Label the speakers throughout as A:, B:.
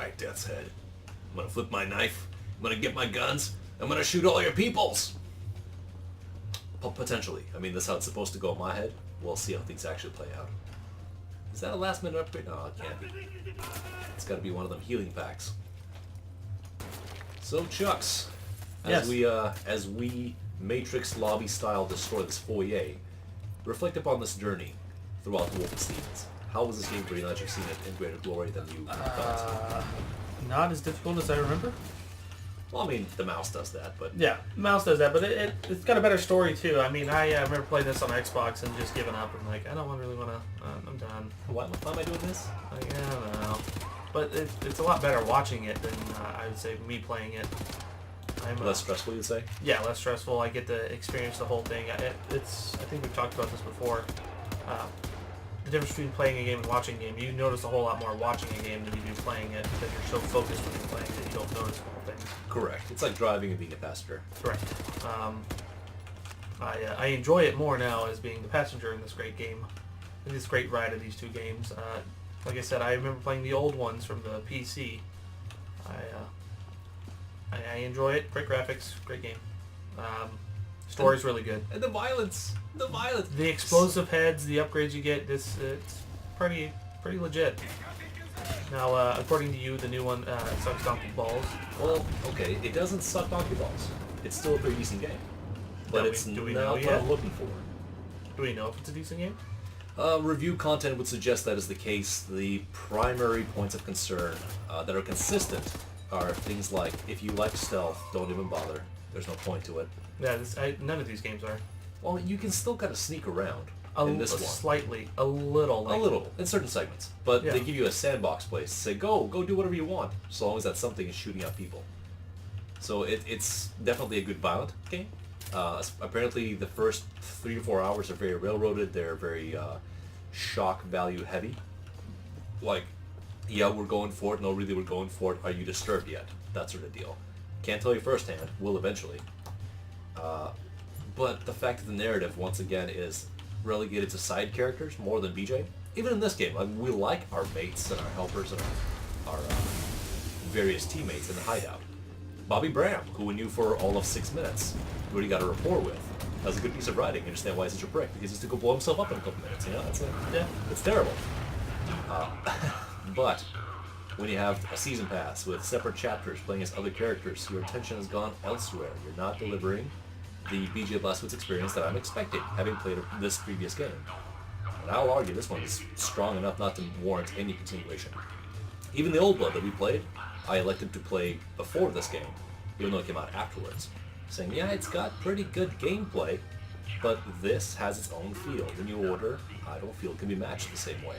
A: Alright, Death's Head. I'm gonna flip my knife. I'm gonna get my guns. I'm gonna shoot all your peoples! Potentially. I mean, that's how it's supposed to go in my head. We'll see how things actually play out. Is that a last minute upgrade? No, it can't be. It's gotta be one of them healing packs. So, Chucks, as we Matrix lobby style destroy this foyer, reflect upon this journey throughout the Wolfensteins. How was this game for you now that you've seen it in greater glory than you thought?
B: Not as difficult as I remember.
A: Well, I mean, the mouse does that, but...
B: Yeah, mouse does that, but it's got a better story, too. I mean, I remember playing this on Xbox and just giving up and like, I don't really want to... I'm done.
A: Why am I doing this?
B: Like, I don't know. But it's a lot better watching it than, I would say, me playing it.
A: Less stressful, you'd say?
B: Yeah, less stressful. I get to experience the whole thing. I think we've talked about this before. The difference between playing a game and watching a game. You notice a whole lot more watching a game than you do playing it because you're so focused when you're playing that you don't notice the whole thing.
A: Correct. It's like driving and being a passenger.
B: Correct. I enjoy it more now as being the passenger in this great game. In this great ride of these two games. Like I said, I remember playing the old ones from the PC. I enjoy it. Great graphics, great game. Story's really good.
A: And the violence.
B: The explosive heads, the upgrades you get, it's pretty legit. Now, according to you, the new one sucks donkey balls.
A: Well, okay, it doesn't suck donkey balls. It's still a pretty decent game. But it's not what I'm looking for.
B: Do we know if it's a decent game?
A: Review content would suggest that is the case. The primary points of concern that are consistent are things like, if you like stealth, don't even bother. There's no point to it.
B: Yeah, none of these games are.
A: Well, you can still kind of sneak around in this one.
B: Slightly, a little.
A: A little, in certain segments. But they give you a sandbox place. Say, go do whatever you want, so long as that something is shooting at people. So it's definitely a good violent game. Apparently the first 3 to 4 hours are very railroaded. They're very shock value heavy. Like, yeah, we're going for it. No, really, we're going for it. Are you disturbed yet? That sort of deal. Can't tell you firsthand. Will eventually. But the fact that the narrative, once again, is relegated to side characters more than BJ. Even in this game, like, we like our mates and our helpers and our various teammates in the hideout. Bobby Bram, who we knew for all of 6 minutes, we already got a rapport with. That was a good piece of writing. You understand why he's such a prick? Because he's to go blow himself up in a couple minutes. You know, that's it.
B: Yeah.
A: It's terrible. But when you have a season pass with separate chapters playing as other characters, your attention has gone elsewhere. You're not delivering the BJ Blazkowicz experience that I'm expecting, having played this previous game. And I'll argue this one is strong enough not to warrant any continuation. Even the Old Blood that we played, I elected to play before this game, even though it came out afterwards, saying, yeah, it's got pretty good gameplay, but this has its own feel. The New Order, I don't feel can be matched the same way.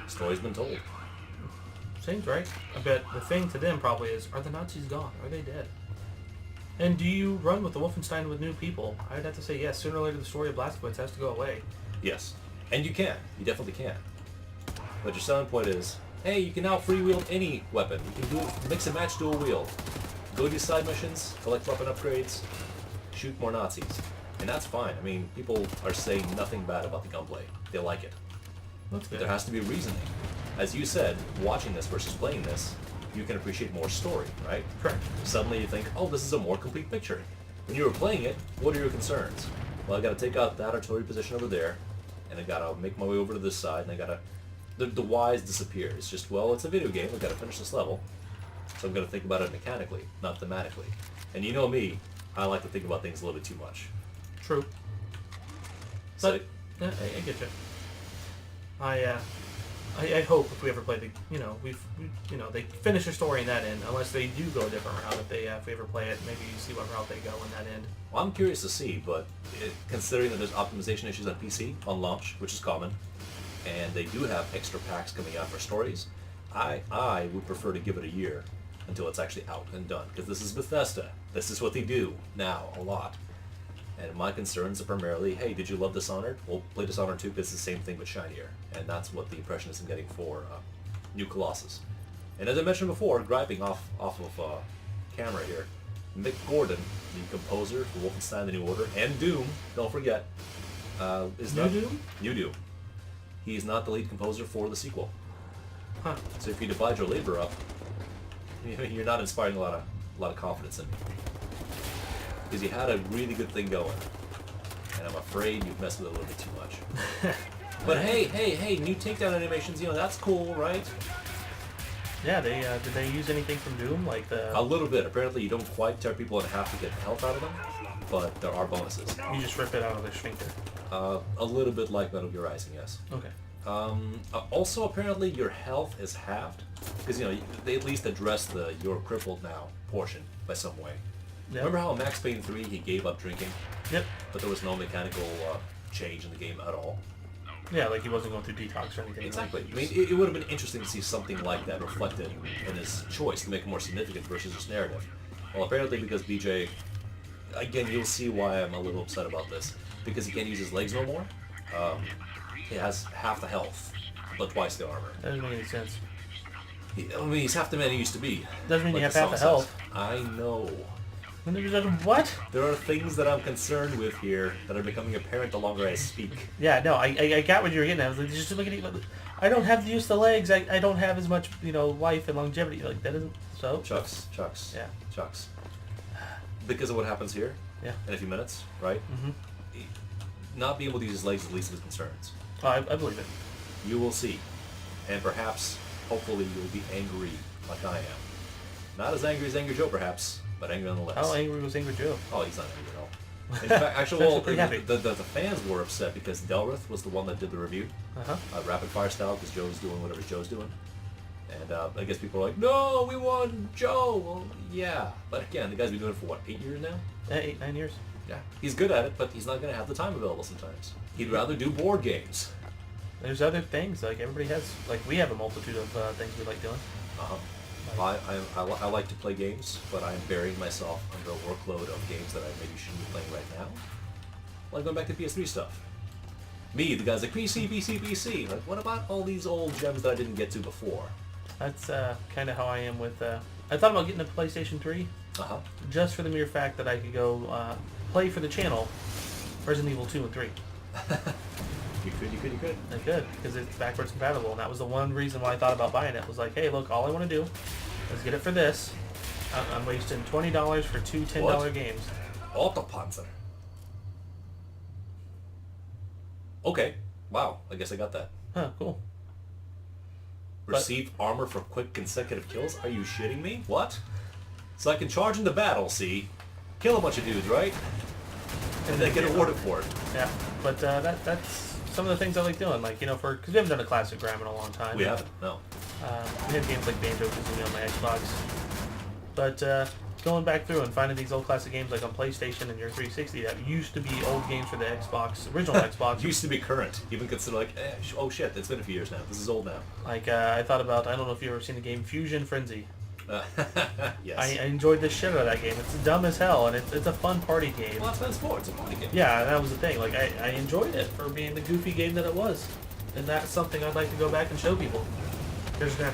A: The story's been told.
B: Seems right. I bet the thing to them probably is, are the Nazis gone? Are they dead? And do you run with the Wolfenstein with new people? I'd have to say yes. Sooner or later the story of Blazkowicz has to go away.
A: Yes. And you can. You definitely can. But your selling point is, hey, you can now freewheel any weapon. You can mix and match dual wield. Go do side missions, collect weapon upgrades, shoot more Nazis. And that's fine. I mean, people are saying nothing bad about the gunplay. They like it.
B: That's good.
A: There has to be reasoning. As you said, watching this versus playing this, you can appreciate more story, right?
B: Correct.
A: Suddenly you think, oh, this is a more complete picture. When you were playing it, what are your concerns? Well, I gotta take out that artillery position over there, and I gotta make my way over to this side, and I gotta... The whys disappear. It's just, well, it's a video game, I gotta finish this level, so I'm gonna think about it mechanically, not thematically. And you know me, I like to think about things a little bit too much.
B: True.
A: So,
B: But, yeah, I get you. I hope if we ever play the, they finish their story in that end, unless they do go a different route. If we ever play it, maybe you see what route they go in that end.
A: well, I'm curious to see, but considering that there's optimization issues on PC on launch, which is common, and they do have extra packs coming out for stories, I would prefer to give it a year until it's actually out and done, because this is Bethesda. This is what they do now a lot. And my concerns are primarily, hey, did you love Dishonored? Well, play Dishonored 2 because it's the same thing but shinier. And that's what the impression is I'm getting for New Colossus. And as I mentioned before, griping off of camera here, Mick Gordon, the composer for Wolfenstein The New Order, and Doom, don't forget, is not...
B: Doom?
A: New Doom. He is not the lead composer for the sequel.
B: Huh.
A: So if you divide your labor up, You're not inspiring a lot of confidence in me. Because you had a really good thing going. And I'm afraid you've messed with it a little bit too much. But hey, new takedown animations, that's cool, right?
B: Yeah, they did they use anything from Doom? Like
A: A little bit. Apparently you don't quite tear people in half to get health out of them, but there are bonuses.
B: You just rip it out of their sphincter.
A: A little bit like Metal Gear Rising, yes.
B: Okay.
A: Also, apparently your health is halved, because they at least address the "you're crippled now" portion by some way.
B: Yep.
A: Remember how in Max Payne 3 he gave up drinking?
B: Yep.
A: But there was no mechanical change in the game at all.
B: Yeah, like he wasn't going through detox or anything.
A: Exactly. I mean, it would have been interesting to see something like that reflected in his choice to make it more significant versus his narrative. Well, apparently because BJ, again, you'll see why I'm a little upset about this. Because he can't use his legs no more. He has half the health, but twice the armor.
B: That doesn't make any sense.
A: He's half the man he used to be.
B: Doesn't mean
A: like
B: you have
A: the
B: half the
A: song
B: health.
A: says. I know.
B: What?
A: There are things that I'm concerned with here that are becoming apparent the longer I speak.
B: Yeah, no, I got what you were getting at. I was like, just looking at I don't have the use of the legs. I don't have as much, life and longevity. Like, that isn't so.
A: Chucks.
B: Yeah.
A: Chucks. Because of what happens here
B: Yeah.
A: in a few minutes, right?
B: Mm-hmm.
A: Not being able to use his legs is the least of his concerns.
B: Oh, I believe it.
A: You will see. And perhaps, hopefully, you'll be angry like I am. Not as angry as Angry Joe, perhaps, but angry nonetheless.
B: How angry was Angry Joe?
A: Oh, he's not angry at all. In fact, actually, well, the fans were upset because Delrith was the one that did the review.
B: Uh-huh.
A: Rapid fire style, because Joe's doing whatever Joe's doing. And I guess people are like, no, we want Joe. Well, yeah. But again, the guy's been doing it for, what, 8 years now?
B: 8, 9 years.
A: Yeah. He's good at it, but he's not going to have the time available sometimes. He'd rather do board games.
B: There's other things, like everybody has, like we have a multitude of things we like doing.
A: Uh-huh. I like to play games, but I'm burying myself under a workload of games that I maybe shouldn't be playing right now. Like going back to PS3 stuff. Me, the guy's like, PC. Like, what about all these old gems that I didn't get to before?
B: That's kind of how I am with... I thought about getting a PlayStation 3, just for the mere fact that I could go play for the channel Resident Evil 2 and 3.
A: You could.
B: I could, because it's backwards compatible, and that was the one reason why I thought about buying it. Was like, hey, look, all I want to do is get it for this. I'm wasting $20 for two $10 games.
A: Autopanzer. Okay. Wow. I guess I got that.
B: Huh, cool.
A: Receive armor for quick consecutive kills? Are you shitting me? What? So I can charge into battle, see? Kill a bunch of dudes, right? And then get awarded for it.
B: Yeah, but that's some of the things I like doing. Like, because we haven't done a classic Grime in a long time.
A: We haven't, no.
B: We had games like Banjo-Kazooie on my Xbox. But going back through and finding these old classic games like on PlayStation and your 360 that used to be old games for the Xbox, original Xbox.
A: Used to be current. Even consider like, oh shit, it's been a few years now. This is old now.
B: Like, I thought about, I don't know if you've ever seen the game Fusion Frenzy.
A: Yes.
B: I enjoyed the shit out of that game. It's dumb as hell, and it's a fun party game.
A: Well, that's what it's for. It's a party game.
B: Yeah, that was the thing. Like, I enjoyed it for being the goofy game that it was. And that's something I'd like to go back and show people. People are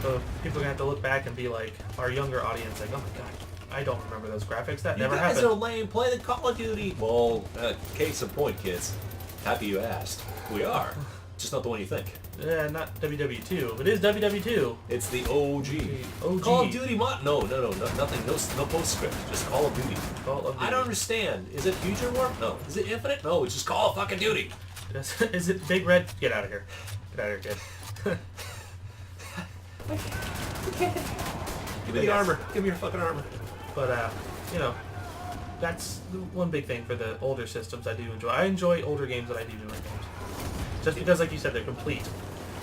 B: gonna have to look back and be like, our younger audience, like, oh my god, I don't remember those graphics. That never happened.
A: You guys are lame. Play the Call of Duty. Well, case in point, kids. Happy you asked. We are. Just not the one you think.
B: Yeah, not WW2, but it is WW2.
A: It's the OG.
B: OG.
A: Call of Duty mod? No, nothing. No postscript. Just Call of Duty.
B: Call of Duty.
A: I don't understand. Is it Future Warp? No. Is it Infinite? No, it's just Call of fucking Duty.
B: Is it Big Red? Get out of here. Get out of here, kid.
A: Give me the armor. Give me your fucking armor.
B: But, that's the one big thing for the older systems I do enjoy. I enjoy older games that I do in my games. Just because, like you said, they're complete.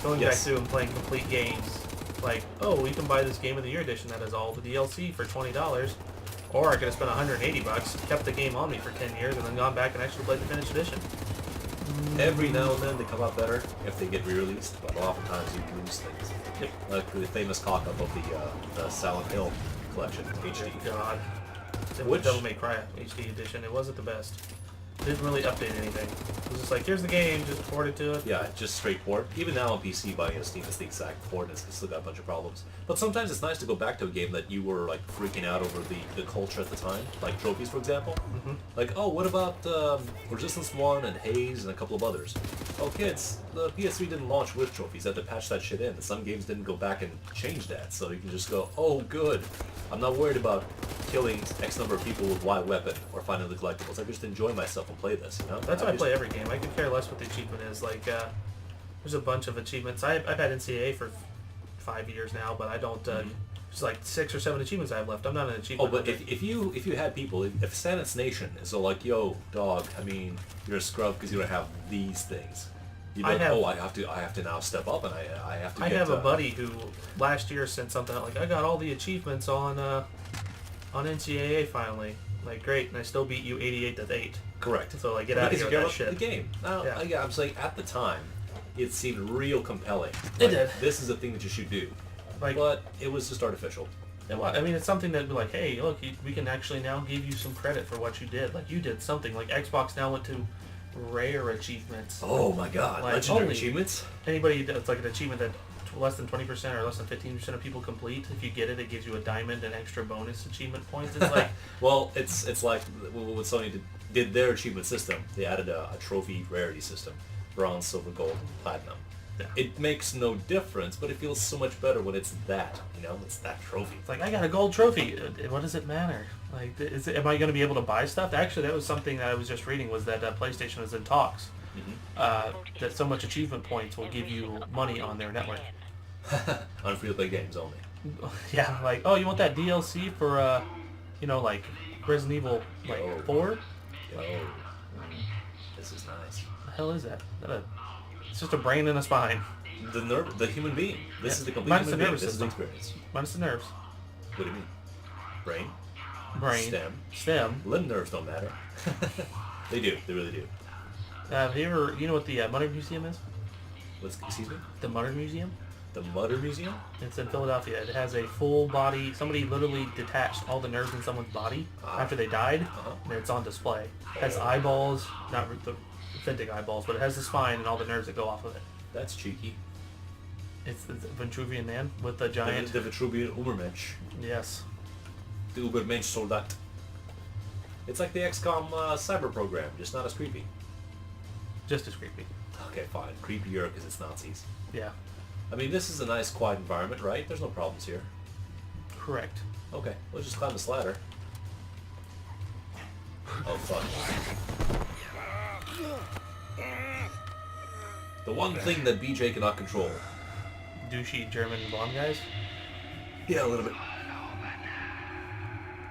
B: Going back through and playing complete games, like, oh, you can buy this Game of the Year edition that has all the DLC for $20, or I could have spent $180, kept the game on me for 10 years, and then gone back and actually played the finished edition.
A: Every now and then they come out better if they get re-released, but oftentimes you lose things.
B: Yep.
A: Like the famous cock-up of the Silent Hill collection, HD.
B: God.
A: Which-
B: Devil May Cry HD edition. It wasn't the best. Didn't really update anything. It was just like, here's the game, just port it to it.
A: Yeah, just straight port. Even now on PC, buying a Steam is the exact port, and it's still got a bunch of problems. But sometimes it's nice to go back to a game that you were like freaking out over the culture at the time, like trophies, for example.
B: Mm-hmm.
A: Like, oh, what about Resistance 1 and Haze and a couple of others? Oh, kids, the PS3 didn't launch with trophies. They had to patch that shit in. And some games didn't go back and change that, so you can just go, oh, good. I'm not worried about killing X number of people with Y weapon or finding the collectibles. I just enjoy myself and play this, you know?
B: That's how I play every game. I could care less what the achievement is. Like, there's a bunch of achievements. I've had NCAA for 5 years now, but I don't. There's like 6 or 7 achievements I have left. I'm not an achievement.
A: Oh, but if you had people, if Sanit's Nation is so like, yo, dog, I mean, you're a scrub because you don't have these things. You know, I have to now step up and I have to.
B: I have a buddy who last year sent something out like, I got all the achievements on NCAA finally. Like, great, and I still beat you 88-8.
A: Correct.
B: So like, get out of here with that shit.
A: The game. Now, yeah. I'm saying at the time, it seemed real compelling.
B: It did.
A: This is a thing that you should do.
B: Like,
A: but it was just artificial.
B: I mean, it's something that be like, hey, look, we can actually now give you some credit for what you did. Like, you did something. Like, Xbox now went to rare achievements.
A: Oh my god,
B: like,
A: legendary achievements?
B: Anybody that's like an achievement that less than 20% or less than 15% of people complete, if you get it, it gives you a diamond and extra bonus achievement points. It's like...
A: well, it's like what Sony did their achievement system. They added a trophy rarity system. Bronze, silver, gold, and platinum. Yeah. It makes no difference, but it feels so much better when it's that, you know? It's that trophy.
B: It's like, I got a gold trophy. What does it matter? Like, am I going to be able to buy stuff? Actually, that was something that I was just reading, was that PlayStation was in talks. That so much achievement points will give you money on their network.
A: On free-to-play games only.
B: Yeah, like, oh, you want that DLC for, like Resident Evil, like, 4?
A: Oh, this is nice.
B: What the hell is that? It's just a brain and a spine.
A: The human being. This is the complete
B: Minus
A: human
B: the
A: being.
B: nervous
A: This is the
B: system.
A: experience.
B: Minus the nerves.
A: What do you mean? Brain?
B: Stem.
A: Limb nerves don't matter. They do. They really do.
B: Have you ever, you know what the Mutter Museum is?
A: Excuse me?
B: The Mutter Museum?
A: The Mutter Museum?
B: It's in Philadelphia. It has a full body, somebody literally detached all the nerves in someone's body after they died, and it's on display. It has eyeballs, not the authentic eyeballs, but it has the spine and all the nerves that go off of it.
A: That's cheeky.
B: It's the Vitruvian Man with the giant...
A: The Vitruvian Ubermensch.
B: Yes.
A: The Ubermensch Soldat. It's like the XCOM cyber program, just not as creepy.
B: Just as creepy.
A: Okay, fine. Creepier because it's Nazis.
B: Yeah.
A: I mean, this is a nice, quiet environment, right? There's no problems here.
B: Correct.
A: Okay, let's just climb this ladder. Oh, fuck. The one thing that BJ cannot control.
B: Douchey German blonde guys?
A: Yeah, a little bit.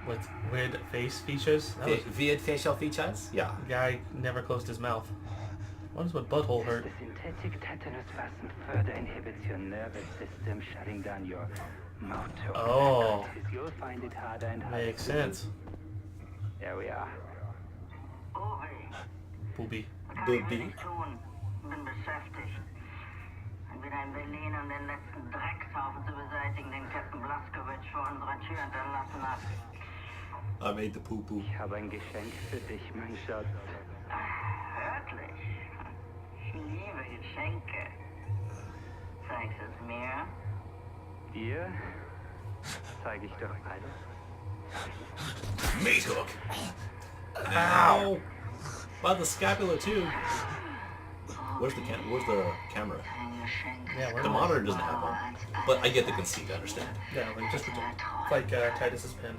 B: With weird face features?
A: Weird facial features? Yeah.
B: Guy never closed his mouth. What does my butthole hurt?
C: The synthetic tetanus vaccine further inhibits your nervous system, shutting down your motor.
B: Oh.
C: You'll find it harder and harder.
B: Makes sense.
C: There we are.
B: Booby.
A: Booby.
D: Bin beschäftigt. Wieder in Berlin, um den letzten Dreckshaufen zu beseitigen, den Captain Blaskowitz vor unserer Tür hinterlassen hat.
A: I made the poo-poo.
C: Ich habe ein Geschenk für dich, mein Schatz.
D: Wirklich? Ich liebe Geschenke. Zeigst es mir?
C: Dir zeige ich doch alles.
A: Meat hook! Ow! By the scapula too. Where's the camera?
B: Yeah,
A: The monitor doesn't have one, but I get the conceit. I understand.
B: Yeah, like just like Titus's pen.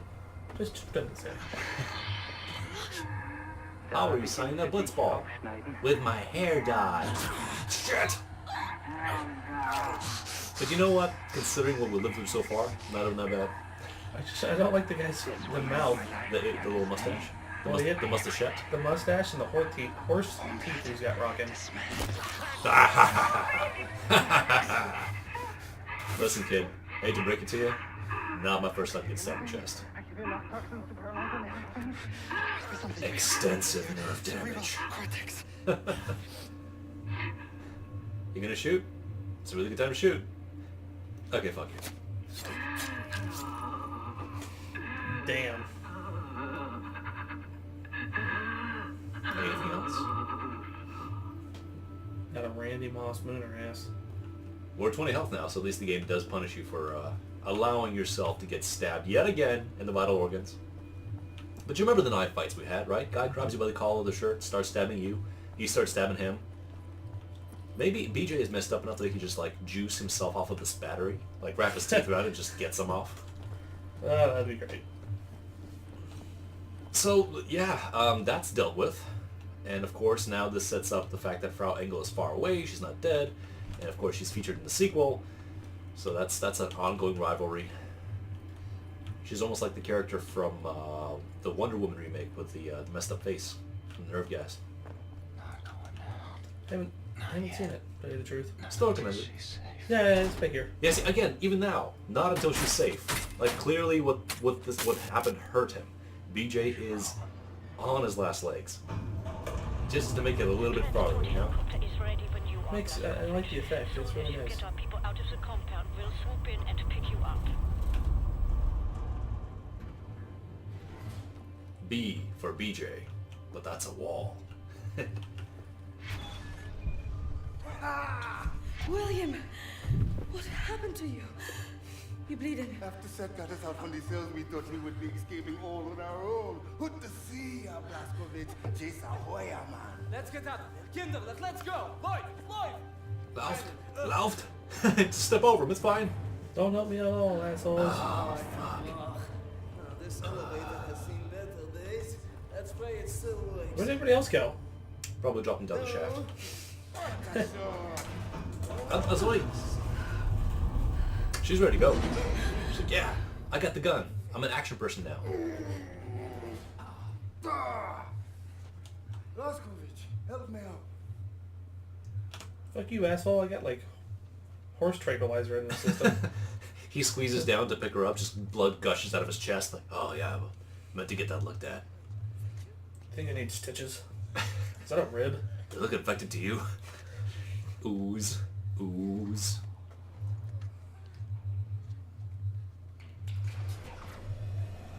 B: Just goodness sake.
A: How are you signing a blitzball? With my hair dye. Shit! But you know what? Considering what we lived through so far, not even that bad.
B: I don't like the guy's mouth.
A: The little mustache. The mustachette.
B: The mustache and the horse teeth he's got rocking.
A: Listen, kid. I hate to break it to you. Not my first time getting stabbed in the chest. Extensive nerve damage. You gonna shoot? It's a really good time to shoot. Okay, fuck you.
B: Damn.
A: Anything
B: Mindy Mouse moon her ass.
A: We're at 20 health now, so at least the game does punish you for allowing yourself to get stabbed yet again in the vital organs. But you remember the knife fights we had, right? Guy grabs you by the collar of the shirt, starts stabbing you. You start stabbing him. Maybe BJ is messed up enough that he can just like juice himself off of this battery. Like wrap his teeth around it and just gets them off.
B: That'd be great.
A: So, yeah, that's dealt with. And of course, now this sets up the fact that Frau Engel is far away, she's not dead. And of course, she's featured in the sequel. So that's an ongoing rivalry. She's almost like the character from the Wonder Woman remake with the messed up face from the nerve gas.
B: I haven't seen it, to tell you the truth.
A: Still recommended.
B: Yeah, it's back here.
A: Yeah, see, again, even now, not until she's safe. Like, clearly what happened hurt him. BJ is on his last legs. Just to make it a little bit farther, you know?
B: Makes I like the effect. It's really nice.
E: Get our people out of the compound. We'll swoop in and pick you up.
A: B for BJ, but that's a wall.
F: William, what happened to you? You bleeding?
G: After Seth got us out from the cells, we thought we would be escaping all on our own. Put to sea, Blaskovich. Chase Ahoya, man.
H: Let's get out of here. Kinder, let's go. Lloyd!
A: Lauft! Just step over him, it's fine.
B: Don't help me at all, assholes.
H: This elevator has seen better days. Let's pray it still works.
B: Where'd everybody else go?
A: Probably drop him down the shaft. That's right. She's ready to go. She's like, yeah, I got the gun. I'm an action person now.
G: Blaskovich, help me out.
B: Fuck you, asshole. I got like horse tranquilizer in the system.
A: He squeezes down to pick her up, just blood gushes out of his chest. Like, oh yeah, I meant to get that looked at.
B: I think I need stitches. Is that a rib?
A: They look infected to you. Ooze. Ooze.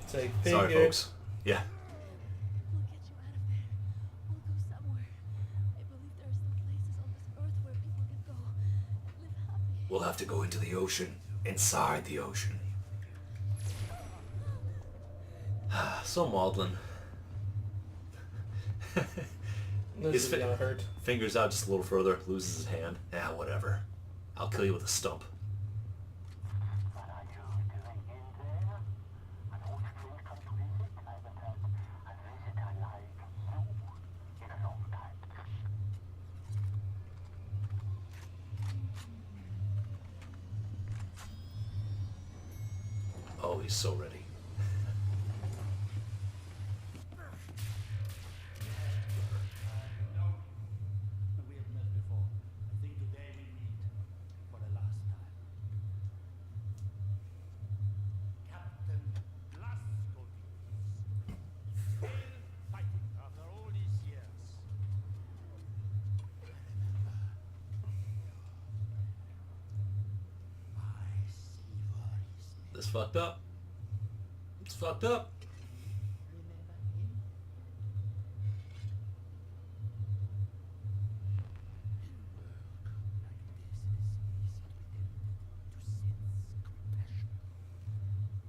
B: Say,
A: Sorry, folks. Yeah.
F: We'll get you out of there. We'll go somewhere. I believe there are some places on this earth where people can go and live happy.
A: We'll have to go into the ocean. Inside the ocean. So maudlin.
B: This is gonna hurt.
A: Fingers out just a little further, loses his hand. Whatever. I'll kill you with a stump.
D: What are you doing in there? An old friend come to visit? I haven't had a visitor like you in a long time.
A: Oh, he's so ready.
I: We have met before. I think today we meet for the last time. Captain Blaskovich. Still fighting after all these years. I remember my silver is
A: This fucked up. It's fucked up.
I: remember him?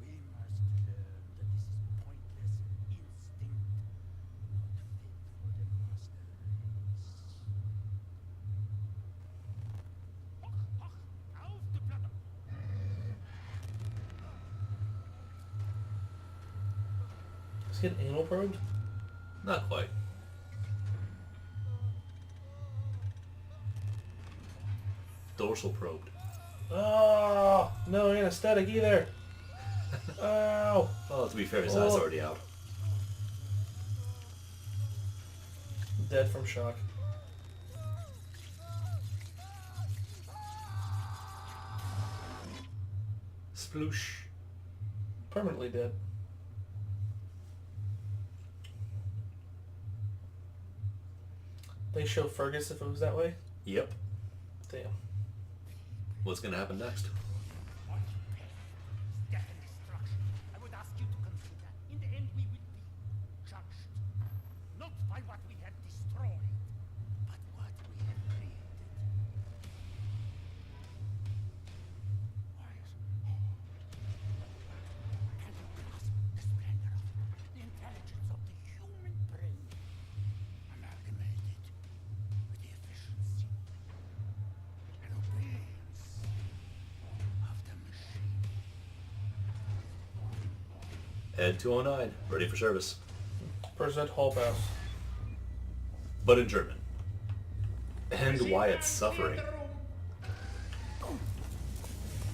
I: We must learn that this is pointless instinct, not fit for the master race. Auf die Platte!
B: Is he getting anal probed?
A: Not quite. Dorsal probed.
B: Oh, no anesthetic either. Ow.
A: Oh, to be fair, his eye's already out.
B: Dead from shock.
A: Sploosh.
B: Permanently dead. They show Fergus if it was that way?
A: Yep.
B: Damn.
A: What's gonna happen next?
I: Death and destruction. I would ask you to consider. In the end, we will be judged. Not by what we have destroyed, but what we have created.
A: Ed 209, ready for service.
B: Present hall pass.
A: But in German. And why it's suffering.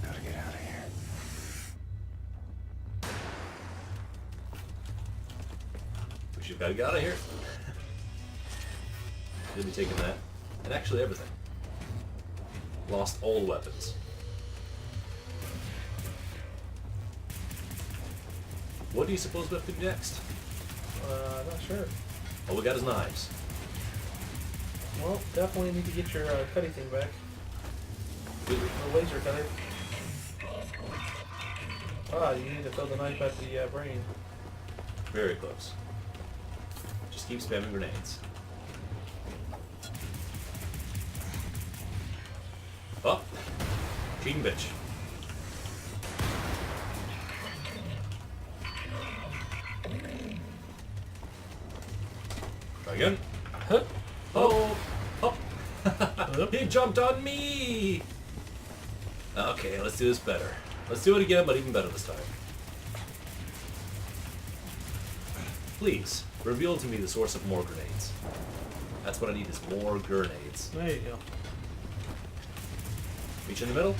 G: Gotta get out of here.
A: We should gotta get out of here. Should be taking that. And actually everything. Lost all the weapons. What do you suppose we have to do next?
B: Not sure.
A: All we got is knives.
B: Well, definitely need to get your cutting thing back. The laser cutter. Ah, you need to throw the knife at the brain.
A: Very close. Just keep spamming grenades. Oh! Cheating bitch. Try again.
B: Huh?
A: Oh! Oh! He jumped on me! Okay, let's do this better. Let's do it again, but even better this time. Please, reveal to me the source of more grenades. That's what I need, is more grenades.
B: There you go.
A: Reach in the middle.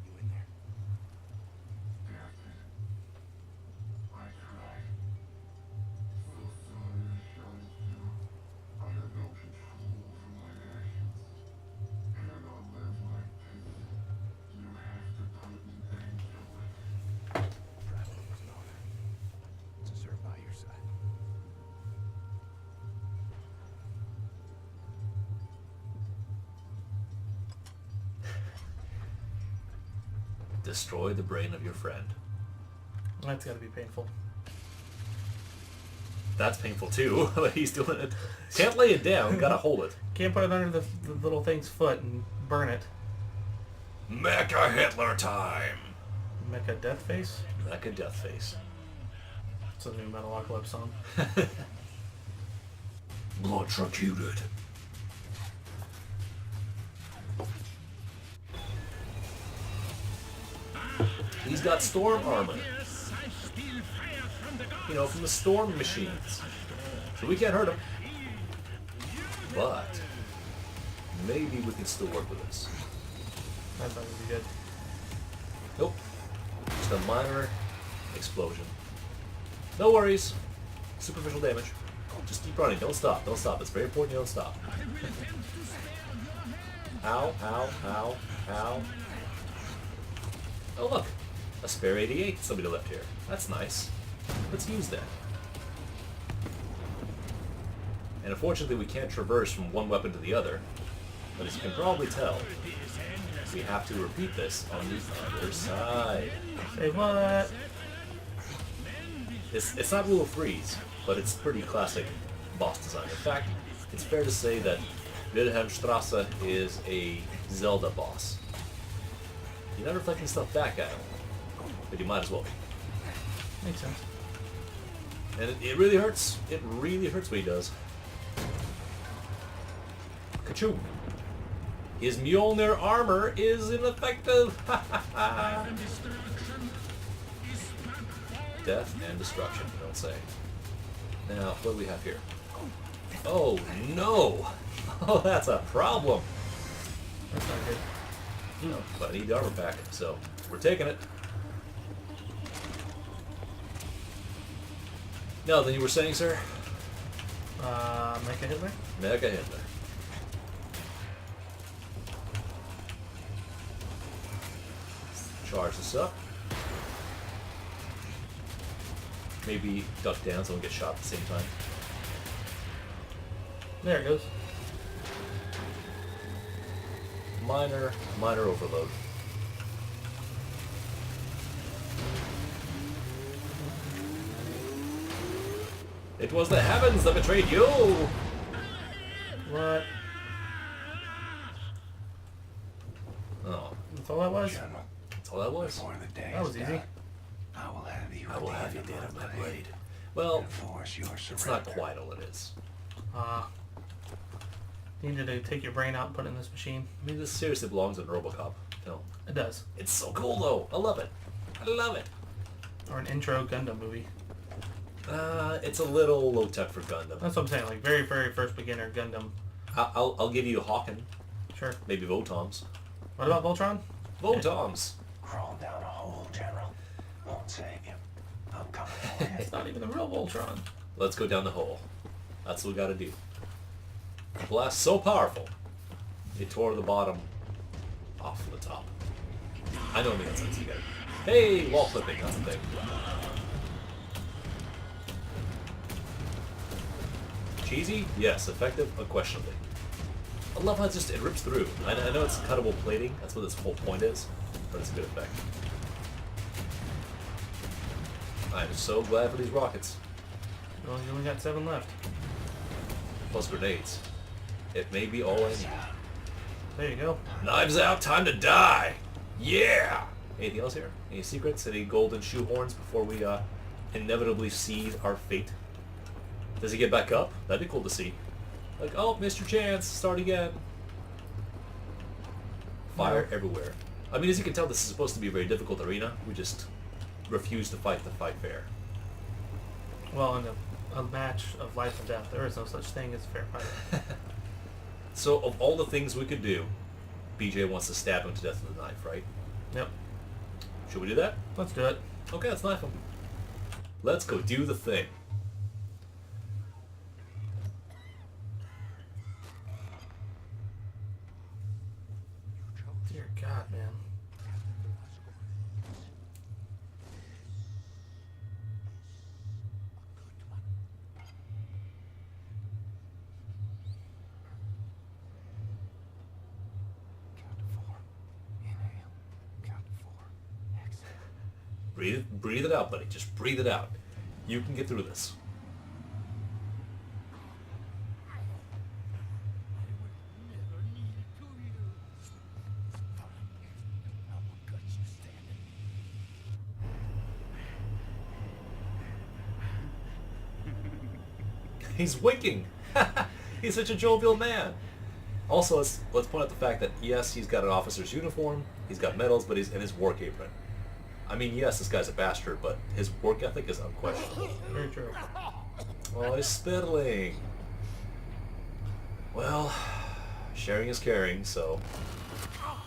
G: You in there? Bravo was known to serve by your side.
A: Destroy the brain of your friend.
B: That's gotta be painful.
A: That's painful too, but he's doing it. Can't lay it down, gotta hold it.
B: Can't put it under the little thing's foot and burn it.
A: Mecha Hitler time!
B: Mecha Death Face?
A: Mecha Death Face.
B: It's a new Metalocalypse song.
A: Blood transfuted. He's got storm armor. You know, from the storm machines. So we can't hurt him. But maybe we can still work with this.
B: That's not gonna be good.
A: Nope. Just a minor explosion. No worries. Superficial damage. Just keep running. Don't stop. Don't stop. It's very important you don't stop. Ow, ow, ow, ow. Oh look. A spare 88 somebody left here. That's nice. Let's use that. And unfortunately we can't traverse from one weapon to the other. But as you can probably tell, we have to repeat this on the other side.
B: Say what?
A: It's not Rule of Threes, but it's pretty classic boss design. In fact, it's fair to say that Wilhelmstrasse is a Zelda boss. You're not reflecting stuff back at him, but you might as well be.
B: Makes sense.
A: And it really hurts. It really hurts what he does. Ka-choom. His Mjolnir armor is ineffective. Death and destruction, you don't say. Now, what do we have here? Oh, no! Oh, that's a problem.
B: That's not good.
A: No, but I need the armor pack, so we're taking it. Now, then you were saying, sir?
B: Mecha Hitler?
A: Mega Hitler. Charge this up. Maybe duck down so we get shot at the same time.
B: There it goes.
A: Minor overload. It was the heavens that betrayed you!
B: What?
A: Oh,
B: That's all that was?
G: General,
A: that's all that was.
G: before the day
B: That
G: is
B: was easy.
G: done, I will have you
A: I will
G: at
A: have
G: the
A: you
G: end
A: dead of my
G: blade.
A: blade. Well,
G: Enforce your
A: it's not
G: surrender.
A: quite all it is.
B: You needed to take your brain out and put it in this machine.
A: I mean, this seriously belongs in a RoboCop film.
B: It does.
A: It's so cool, though. I love it. I love it.
B: Or an intro Gundam movie.
A: It's a little low tech for Gundam.
B: That's what I'm saying. Like very, very first beginner Gundam.
A: I'll give you Hawken.
B: Sure.
A: Maybe Votoms.
B: What about Voltron?
A: Votoms.
D: Crawl down a hole, General. Won't save you. I'm coming for you.
B: It's not even the real Voltron.
A: Let's go down the hole. That's what we gotta do. The blast so powerful, it tore the bottom off the top. I know it makes sense to get it. Hey, wall flipping, that's a thing. Cheesy? Yes. Effective? Unquestionably. I love how it rips through. I know it's cuttable plating, that's what this whole point is, but it's a good effect. I'm so glad for these rockets.
B: Well, you only got 7 left.
A: Plus grenades. It may be all I need.
B: There you go.
A: Knives out, time to die! Yeah! Anything else here? Any secrets? Any golden shoehorns before we inevitably seize our fate? Does he get back up? That'd be cool to see. Like, oh, missed your chance, start again. Fire everywhere. I mean, as you can tell, this is supposed to be a very difficult arena. We just refuse to fight the fight fair.
B: Well, in a match of life and death, there is no such thing as a fair fight.
A: So, of all the things we could do, BJ wants to stab him to death with a knife, right?
B: Yep.
A: Should we do that?
B: Let's do it.
A: Okay, let's knife him. Let's go do the thing.
B: Dear God, man.
A: Breathe it out, buddy. Just breathe it out. You can get through this. He's winking. He's such a jovial man. Also, let's point out the fact that yes, he's got an officer's uniform, he's got medals, but he's in his work apron. I mean, yes, this guy's a bastard, but his work ethic is unquestionable.
B: Very true.
A: Oh, he's spittling. Well, sharing is caring, so... Oh,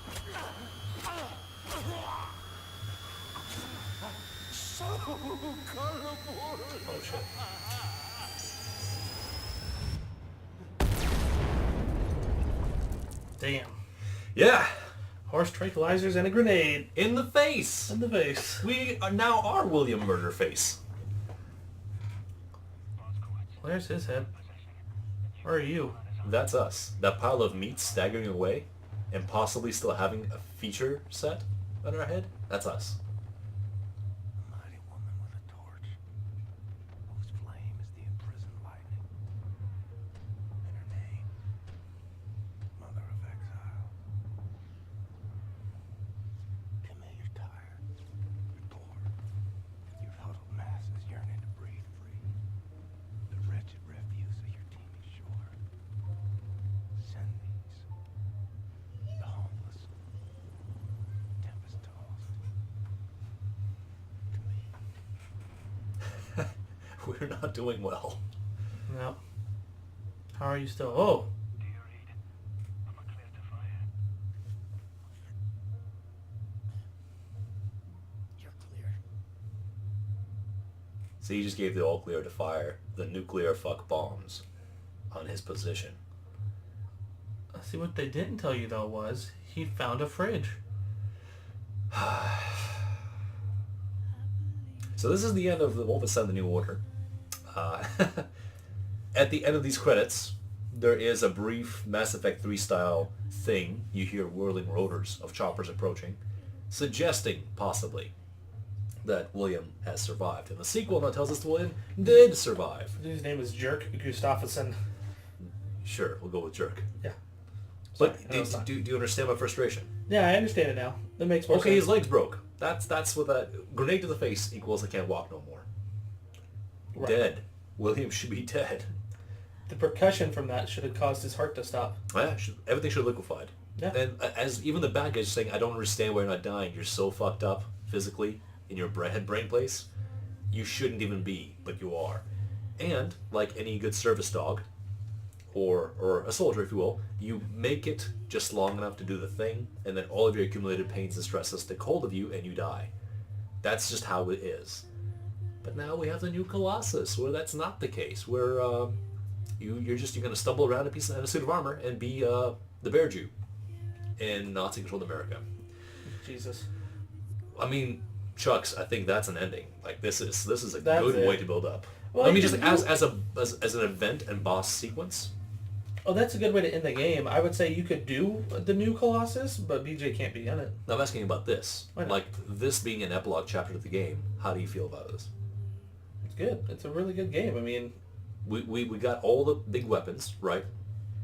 A: shit.
B: Damn.
A: Yeah!
B: Horse tranquilizers and a grenade.
A: In the face!
B: In the face.
A: We are now our William Murderface.
B: There's his head. Where are you?
A: That's us. That pile of meat staggering away and possibly still having a feature set on our head, that's us.
D: A mighty woman with a torch, whose flame is the imprisoned lightning. And her name, Mother of Exile. Come here, you're tired, you're bored, your huddled masses yearning to breathe free. The wretched refuse of your teeming shore. Send these, the homeless, tempest-tossed, to me.
A: We're not doing well.
B: No. How are you still? Oh!
D: Do you read? I'm a clear to fire.
I: You're clear.
A: So he just gave the all clear to fire the nuclear fuck bombs on his position.
B: See, what they didn't tell you, though, was he found a fridge.
A: So this is the end of the Wolfenstein: The New Order. At the end of these credits, there is a brief Mass Effect 3 style thing. You hear whirling rotors of choppers approaching, suggesting, possibly, that William has survived. And the sequel now tells us William did survive.
B: His name is Jerk Gustafsson.
A: Sure, we'll go with Jerk.
B: Yeah.
A: But
B: Sorry, no, it's not.
A: do you understand my frustration?
B: Yeah, I understand it now. That makes more
A: Okay,
B: sense.
A: his legs broke. That's what that grenade to the face equals. I can't walk no more.
B: Right.
A: Dead. William should be dead.
B: The percussion from that should have caused his heart to stop.
A: Yeah, everything should have liquefied.
B: Yeah.
A: And as even the bad guys are saying, I don't understand why you're not dying. You're so fucked up physically in your brain place. You shouldn't even be, but you are. And like any good service dog, or a soldier, if you will, you make it just long enough to do the thing, and then all of your accumulated pains and stresses take hold of you, and you die. That's just how it is. But now we have the new Colossus, where that's not the case. Where you're going to stumble around in a suit of armor and be the Bear Jew in Nazi-controlled America.
B: Jesus.
A: I mean, Chucks, I think that's an ending. Like that's a
B: That's
A: good
B: it.
A: way to build up.
B: Well,
A: I mean,
B: you
A: just
B: can
A: as an event and boss sequence.
B: Oh, that's a good way to end the game. I would say you could do the new Colossus, but BJ can't be in it.
A: Now, I'm asking about this.
B: Why not?
A: Like, this being an epilogue chapter to the game, how do you feel about this?
B: It's good. It's a really good game. I mean,
A: We got all the big weapons, right?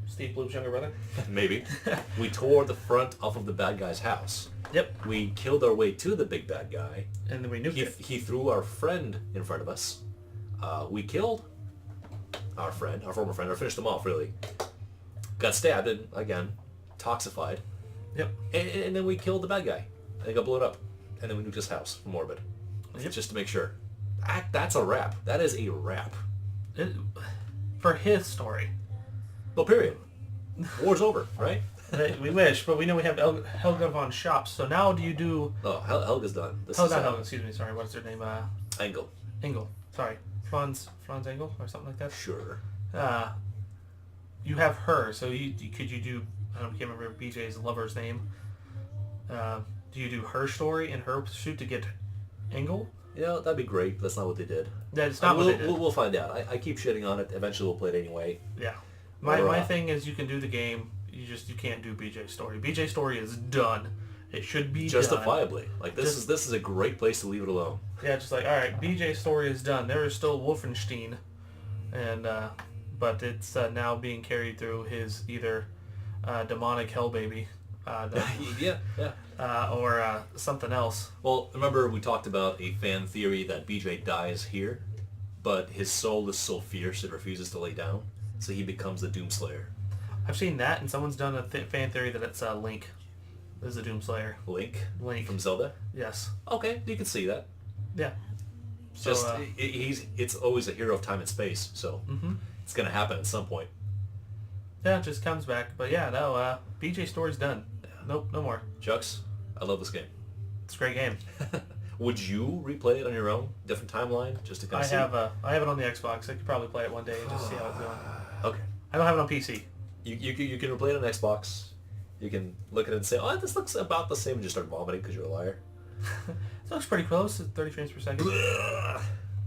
B: Steve Bloom's younger brother.
A: Maybe. We tore the front off of the bad guy's house.
B: Yep.
A: We killed our way to the big bad guy.
B: And then we nuked it.
A: He threw our friend in front of us. We killed our former friend, or finished him off, really. Got stabbed and, again, toxified.
B: Yep.
A: And then we killed the bad guy. And he got blown up. And then we nuked his house from orbit.
B: Yep.
A: Just to make sure. That's a wrap. That is a wrap.
B: For his story.
A: Well, period. War's over, right?
B: We wish, but we know we have Helga von Schops. So now do you do...
A: Oh, Helga's done. This
B: Oh,
A: is
B: not Helga, excuse me, sorry. What's her name?
A: Engel.
B: Engel. Sorry. Franz Engel or something like that?
A: Sure.
B: You have her, so could you do... I can't remember BJ's lover's name. Do you do her story and her pursuit to get Engel?
A: Yeah, that'd be great. That's not what they did.
B: That's not what they did.
A: We'll find out. I keep shitting on it. Eventually we'll play it anyway.
B: Yeah. My thing is you can do the game. You can't do BJ's story. BJ's story is done. It should be
A: justifiably.
B: done.
A: Like this is a great place to leave it alone.
B: Yeah, just like, all right, BJ's story is done. There is still Wolfenstein, and but it's now being carried through his either demonic hell baby,
A: yeah.
B: or something else.
A: Well, remember we talked about a fan theory that BJ dies here, but his soul is so fierce it refuses to lay down, so he becomes the Doomslayer.
B: I've seen that, and someone's done a fan theory that it's Link is the Doomslayer.
A: Link
B: Link
A: from Zelda.
B: Yes.
A: Okay, you can see that.
B: Yeah. So,
A: Just it's always a hero of time and space, so it's gonna happen at some point.
B: Yeah, it just comes back. But yeah, no, BJ story's done. Nope, no more.
A: Chucks, I love this game.
B: It's a great game.
A: Would you replay it on your own, different timeline, just to kind of see?
B: I have it on the Xbox. I could probably play it one day and just see how it's going.
A: Okay.
B: I don't have it on PC.
A: You can replay it on Xbox. You can look at it and say, oh, this looks about the same, and just start vomiting because you're a liar.
B: It looks pretty close. It's 30 frames per second.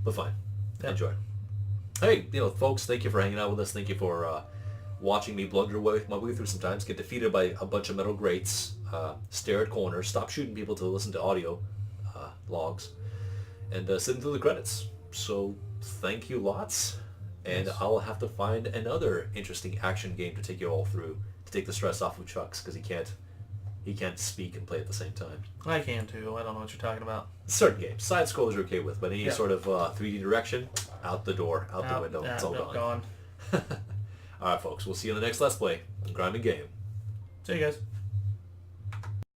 A: But fine.
B: Yeah.
A: Enjoy. Hey, folks, thank you for hanging out with us. Thank you for watching me blunder my way through sometimes, get defeated by a bunch of metal grates, stare at corners, stop shooting people to listen to audio logs, and sitting through the credits. So thank you lots. And
B: Yes.
A: I'll have to find another interesting action game to take you all through, to take the stress off of Chucks, because he can't speak and play at the same time.
B: I can too. I don't know what you're talking about.
A: Certain games, side scrollers are okay with, but any
B: Yeah.
A: sort of 3D direction, out the door, out the window, it's all gone. All right, folks, we'll see you in the next Let's Play on Grime Gang.
B: See you guys.